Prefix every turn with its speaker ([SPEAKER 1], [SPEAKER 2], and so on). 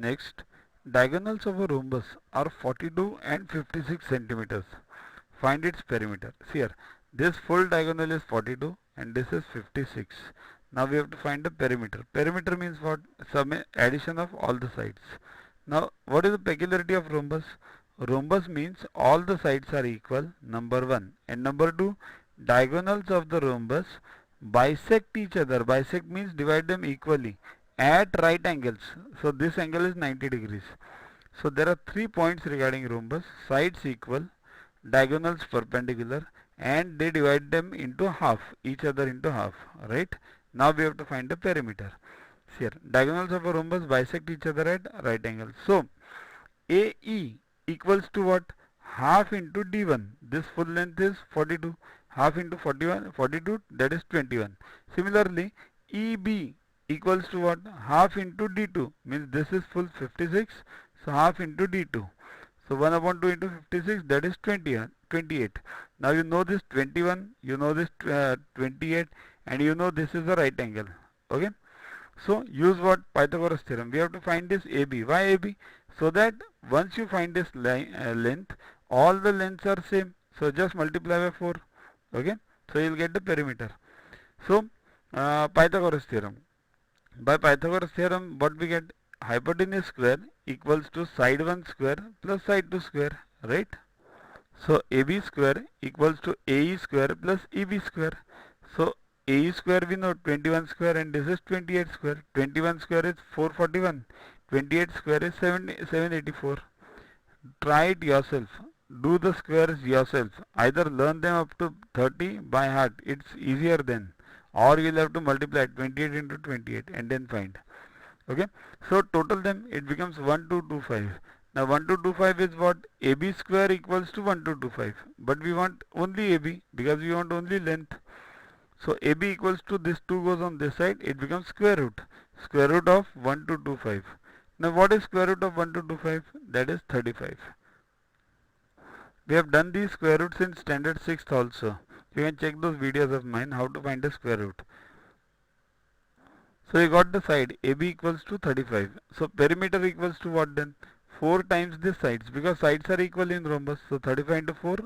[SPEAKER 1] Next, diagonals of a rhombus are 42 and 56 centimeters. Find its perimeter. See here, this full diagonal is 42 and this is 56. Now we have to find the perimeter. Perimeter means what? Sum addition of all the sides. Now what is the peculiarity of rhombus? Rhombus means all the sides are equal, number 1. And number 2, diagonals of the rhombus bisect each other. Bisect means divide them equally at right angles. So this angle is 90 degrees. So there are 3 points regarding rhombus: sides equal, diagonals perpendicular, and they divide them into half, each other into half, right? Now we have to find the perimeter. See here, diagonals of a rhombus bisect each other at right angles. So AE equals to what? Half into D1. This full length is 42. Half into 41, 42, that is 21. Similarly, EB equals to what? Half into D2, means this is full 56. So half into D2. So 1 upon 2 into 56, that is 28. Now you know this 21, you know this 28, and you know this is a right angle. Okay. So use what? Pythagoras theorem. We have to find this AB. Why AB? So that once you find this length, all the lengths are same. So just multiply by 4. Okay. So you will get the perimeter. So Pythagoras theorem. By Pythagoras theorem, what we get? Hypotenuse square equals to side 1 square plus side 2 square, right? So AB square equals to AE square plus EB square. So AE square we know 21 square and this is 28 square. 21 square is 441. 28 square is 784. Try it yourself. Do the squares yourself. Either learn them up to 30 by heart. It's easier then. Or you'll have to multiply 28 into 28 and then find. Okay. So total them, it becomes 1225. Now 1225 is what? AB square equals to 1225. But we want only AB because we want only length. So AB equals to this 2 goes on this side, it becomes square root. Square root of 1225. Now what is square root of 1225? That is 35. We have done these square roots in standard 6th also. You can check those videos of mine how to find the square root. So you got the side AB equals to 35. So perimeter equals to what then? 4 times this sides, because sides are equal in rhombus. So 35 into 4